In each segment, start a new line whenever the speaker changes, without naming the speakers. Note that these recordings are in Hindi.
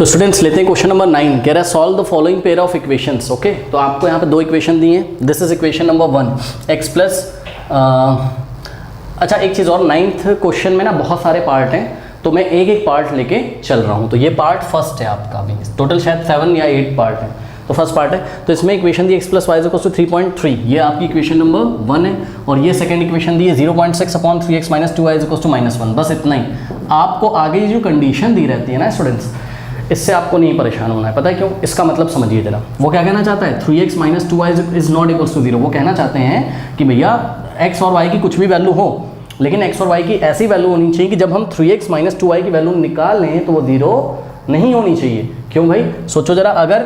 तो स्टूडेंट्स लेते हैं क्वेश्चन नंबर 9। कह रहा है solve the following pair of equations. Okay, तो आपको यहाँ पे दो इक्वेशन दी हैं। This is equation number 1 x plus अच्छा एक चीज़ और, 9th क्वेश्चन में ना बहुत सारे पार्ट हैं, तो मैं एक एक पार्ट लेके चल रहा हूँ। तो ये पार्ट फर्स्ट है आपका, अभी टोटल शायद 7 या 8 पार्ट है, तो फर्स्ट पार्ट है। तो इसमें इक्वेशन दी x plus Y equals to 3.3, ये आपकी इक्वेशन नंबर 1 है। और ये सेकंड इक्वेशन दी है 0.6 upon 3x minus 2y equals to -1। बस इतना ही। आपको आगे जो कंडीशन दी रहती है ना स्टूडेंट्स, इससे आपको नहीं परेशान होना है। पता है क्यों? इसका मतलब समझिए जरा। वो क्या कहना चाहता है, 3x minus 2y is not equals to 0। वो कहना चाहते हैं कि भैया x और y की कुछ भी वैल्यू हो, लेकिन x और y की ऐसी वैल्यू होनी चाहिए कि जब हम 3x माइनस 2y की वैल्यू निकाल लें तो वो 0 नहीं होनी चाहिए। क्यों भाई? सोचो जरा, अगर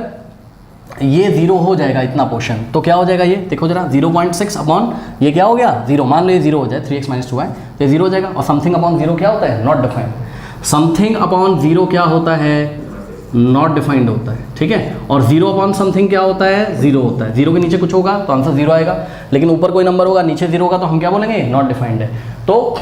ये 0 हो जाएगा इतना पोर्शन, तो क्या हो जाएगा? ये देखो जरा, 0.6 अपॉन ये क्या हो गया 0। मान लो ये 0 हो जाए, 3x माइनस 2y, तो ये 0 हो जाएगा। और समथिंग अपॉन 0 क्या होता है? Not defined. समथिंग अपॉन 0 क्या होता है? नॉट डिफाइंड होता है। ठीक है। और 0 अपॉन समथिंग क्या होता है? 0 होता है। 0 के नीचे कुछ होगा तो आंसर 0 आएगा, लेकिन ऊपर कोई नंबर होगा, नीचे 0 होगा, तो हम क्या बोलेंगे? नॉट डिफाइंड है। तो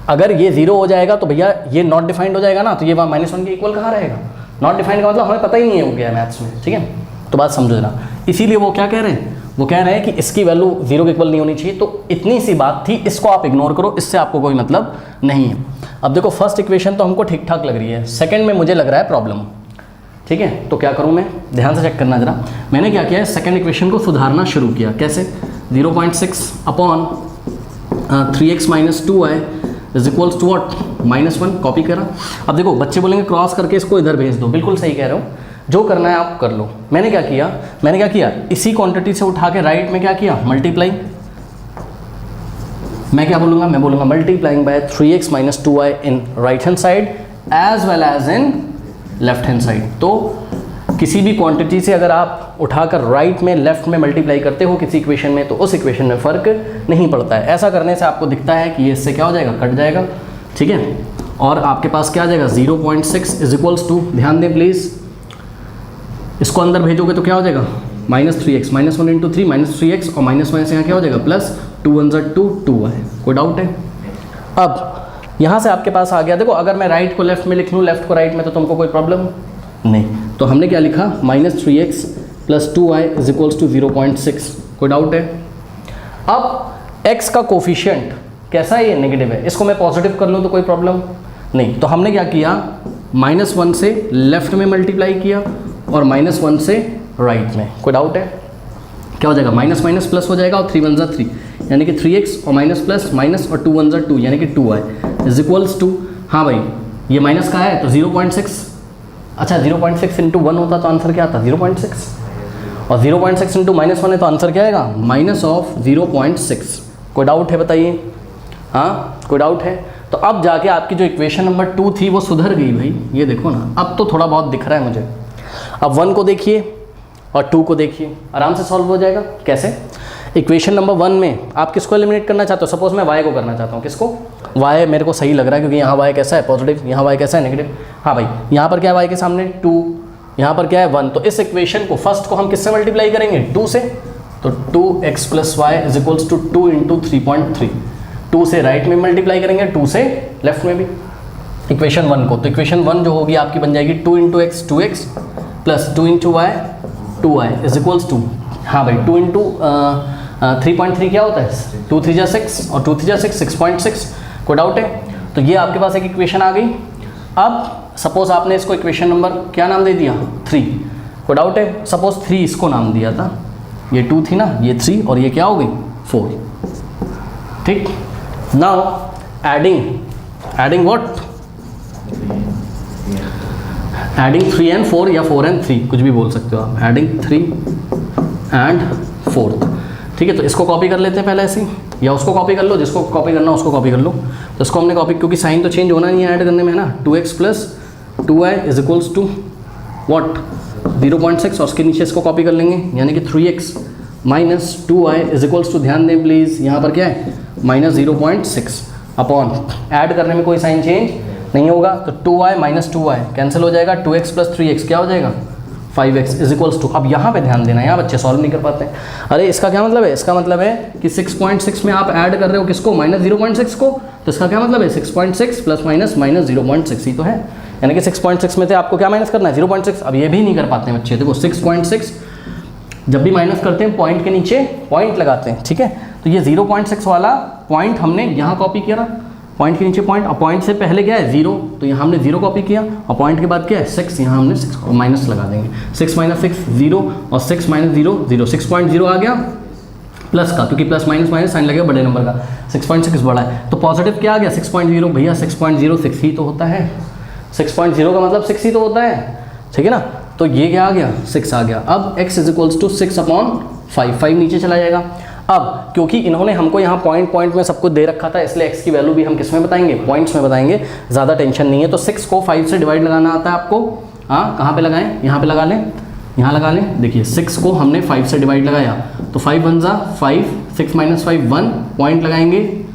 अगर ये 0 हो जाएगा तो भैया ये नॉट डिफाइंड हो जाएगा ना, तो ये -1 के इक्वल कहाँ रहेगा? नॉट डिफाइंड का मतलब हमें पता ही नहीं है वो क्या है मैथ्स में। ठीक है, तो बात समझो जरा। इसीलिए वो क्या कह रहे हैं? वो कह रहे हैं कि इसकी वैल्यू 0 के इक्वल नहीं होनी चाहिए। तो इतनी सी बात थी, इसको आप इग्नोर करो, इससे आपको कोई मतलब नहीं है। अब देखो, फर्स्ट इक्वेशन तो हमको ठीक ठाक लग रही है, सेकेंड में मुझे लग रहा है प्रॉब्लम। ठीक है, तो क्या करूं मैं? ध्यान से चेक करना जरा। मैंने क्या किया है, सेकंड इक्वेशन को सुधारना शुरू किया। कैसे? 0.6 upon 3x minus 2y is equals to what? -1। Copy करा। अब देखो, बच्चे बोलेंगे क्रॉस करके इसको इधर भेज दो। बिल्कुल सही कह रहे हो, जो करना है आप कर लो। मैंने क्या किया, इसी क्वांटिटी से उठा के राइट में क्या किया? मल्टीप्लाई। मैं क्या बोलूँगा? मैं बोलूँगा multiplying by 3x minus 2y in right hand side as well as in left hand side. तो किसी भी क्वांटिटी से अगर आप उठाकर राइट में लेफ्ट में मल्टीप्लाई करते हो किसी इक्वेशन में, तो उस इक्वेशन में फ़र्क नहीं पड़ता है। ऐसा करने से आपको दिखता है कि ये इससे क्या हो जाएगा? कट जाएगा। ठीक है, और आपके पास क्या आ जाएगा? 0.6 इज इक्वल्स टू, ध्यान दें प्लीज़, इसको अंदर भेजोगे तो क्या हो जाएगा? -3x, -1 इंटू 3 -3x, और -1 से यहाँ क्या हो जाएगा? +2 1 2 2y। कोई डाउट है? अब यहाँ से आपके पास आ गया। देखो, अगर मैं राइट को लेफ्ट में लिख लूँ, लेफ्ट को राइट में, तो तुमको कोई प्रॉब्लम नहीं। तो हमने क्या लिखा? -3x + 2y is equals to 0.6। कोई डाउट है? अब x का कोफिशिएंट कैसा है? ये नेगेटिव है। इसको मैं पॉजिटिव कर लूँ तो कोई प्रॉब्लम नहीं। तो हमने क्या किया? -1 से लेफ्ट में मल्टीप्लाई किया और -1 से राइट में। कोई डाउट है? क्या हो जाएगा? माइनस माइनस प्लस हो जाएगा, और 3 1 3, यानी कि 3x, और माइनस प्लस माइनस, और 2 1 2, यानी कि 2y इज इक्वल्स टू, हाँ भाई ये माइनस का है तो 0.6। अच्छा, 0.6 इंटू 1 होता तो आंसर क्या आता? 0.6। और 0.6 इंटू -1 है तो आंसर क्या आएगा? -0.6। कोई डाउट है बताइए? हाँ, कोई डाउट है? तो अब जाके आपकी जो इक्वेशन नंबर 2 थी वो सुधर गई भाई। ये देखो ना, अब तो थोड़ा बहुत दिख रहा है मुझे। अब 1 को देखिए और 2 को देखिए, आराम से सॉल्व हो जाएगा। कैसे? इक्वेशन नंबर 1 में आप किसको एलिमिनेट करना चाहते हो? सपोज मैं y को करना चाहता हूँ। किसको? y मेरे को सही लग रहा है, क्योंकि यहाँ y कैसा है? पॉजिटिव। यहाँ y कैसा है? नेगेटिव। हाँ भाई, यहाँ पर क्या है y के सामने? 2, यहाँ पर क्या है? 1। तो इस इक्वेशन को फर्स्ट को हम किससे मल्टीप्लाई करेंगे? 2 से। तो 2x + y is equals to 2 into 3.3। 2 से राइट में मल्टीप्लाई करेंगे, 2 से लेफ्ट में भी, इक्वेशन 1 को। तो इक्वेशन 1 जो होगी आपकी बन जाएगी 2 into x 2x plus 2 into y 2y is equals to, हाँ भाई 2 इंटू 3.3 क्या होता है? 2 3 जा 6, और 2 3 जा 6 6.6। कोई डाउट है? तो ये आपके पास एक इक्वेशन आ गई। अब सपोज आपने इसको इक्वेशन नंबर क्या नाम दे दिया? 3। कोई डाउट है? सपोज 3 इसको नाम दिया था, ये 2 थी ना, ये 3, और ये क्या हो गई? 4। ठीक। Now adding what? Adding 3 and 4 या 4 and 3, कुछ भी बोल सकते हो आप। Adding 3 and 4। ठीक है, तो इसको कॉपी कर लेते हैं पहले ऐसे ही, या उसको कॉपी कर लो, जिसको कॉपी करना उसको कॉपी कर लो। तो इसको हमने कॉपी, क्योंकि साइन तो चेंज होना नहीं है ऐड करने में, है ना। 2x + 2y is equals to what? 0.6, और उसके नीचे इसको कॉपी कर लेंगे, यानी कि 3x minus 2y is equals to, ध्यान दें प्लीज़, यहाँ पर क्या है? -0.6 अपॉन, ऐड करने में कोई साइन चेंज नहीं होगा, तो 2y माइनस 2y कैंसिल हो जाएगा। 2x + 3x क्या हो जाएगा? 5x इज इक्वल्स टू, अब यहाँ पे ध्यान देना, यहाँ बच्चे सॉल्व नहीं कर पाते हैं। अरे इसका क्या मतलब है? इसका मतलब है कि 6.6 में आप ऐड कर रहे हो किसको? -0.6 को। तो इसका क्या मतलब है? 6.6 + -0.6 ही तो है। यानी कि 6.6 में से आपको क्या माइनस करना है 0.6। अब ये भी नहीं कर पाते हैं बच्चे, देखो 6.6 जब भी माइनस करते हैं पॉइंट के नीचे पॉइंट लगाते हैं, ठीक है। तो ये 0.6 वाला पॉइंट हमने यहाँ कॉपी किया ना, पॉइंट के नीचे पॉइंट, और पॉइंट से पहले क्या है 0, तो यहाँ हमने 0 कॉपी किया, और पॉइंट के बाद क्या है 6, यहाँ हमने 6 माइनस लगा देंगे। 6 - 6 0, और 6 - 0 0, 6.0 आ गया प्लस का, क्योंकि प्लस माइनस माइनस साइन लगेगा बड़े नंबर का, 6.6 बड़ा है, तो पॉजिटिव क्या आ गया 6.0। भैया 6.0 6 ही तो होता है, 6.0 का मतलब 6 ही तो होता है, ठीक है ना। तो ये क्या आ गया 6 आ गया। अब x = 6/5, 5 नीचे चला जाएगा। अब क्योंकि इन्होंने हमको यहाँ पॉइंट पॉइंट में सब कुछ दे रखा था, इसलिए x की वैल्यू भी हम किस में बताएंगे, पॉइंट्स में बताएंगे, ज़्यादा टेंशन नहीं है। तो 6 को 5 से डिवाइड लगाना आता है आपको, हाँ कहाँ पे लगाएं, यहाँ पे लगा लें, यहाँ लगा लें। देखिए 6 को हमने 5 से डिवाइड लगाया, तो 5 1 = 5, 6 - 5 1, पॉइंट लगाएंगे,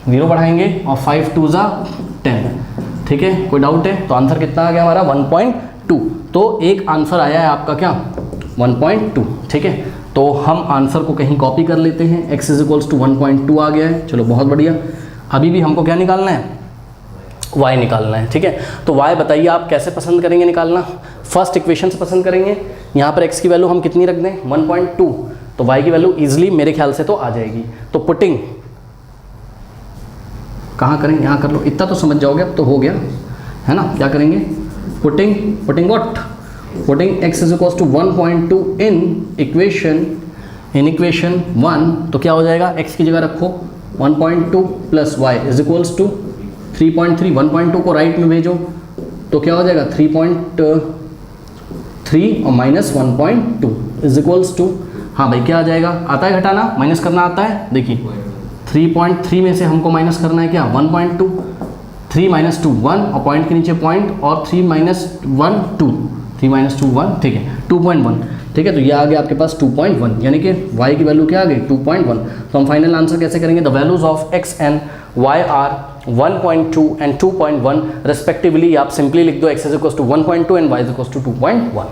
0 बढ़ाएंगे, और 5 2 = 10, ठीक है। कोई डाउट है? तो आंसर कितना आ गया हमारा 1.2। तो एक आंसर आया है आपका क्या 1.2, ठीक है। तो हम आंसर को कहीं कॉपी कर लेते हैं, x = 1.2 आ गया है, चलो बहुत बढ़िया। अभी भी हमको क्या निकालना है, y निकालना है, ठीक है। तो y बताइए आप कैसे पसंद करेंगे निकालना, फर्स्ट इक्वेशन से पसंद करेंगे। यहाँ पर x की वैल्यू हम कितनी रख दें 1.2, तो y की वैल्यू ईजिली मेरे ख्याल से तो आ जाएगी। तो पुटिंग कहाँ करें, यहाँ कर लो, इतना तो समझ जाओगे, अब तो हो गया है ना। क्या करेंगे, putting what, putting x = 1.2 in equation 1, तो क्या हो जाएगा, x की जगह रखो 1.2 प्लस y = 3.3, 1.2 को राइट में भेजो, तो क्या हो जाएगा 3.3 और माइनस 1.2 = हाँ भाई क्या आ जाएगा, आता है घटाना, माइनस करना आता है। देखिए 3.3 में से हमको माइनस करना है क्या 1.2, 3 - 2 1, और पॉइंट के नीचे पॉइंट, और 3 - 1 2, 3 - 2 1, ठीक है 2.1, ठीक है। तो ये आ गया आपके पास 2.1, यानी कि y की वैल्यू क्या आ गई 2.1। तो हम फाइनल आंसर कैसे करेंगे, the values of x and y are 1.2 and 2.1 respectively. आप सिंपली लिख दो x = 1.2 एंड y = 2.1।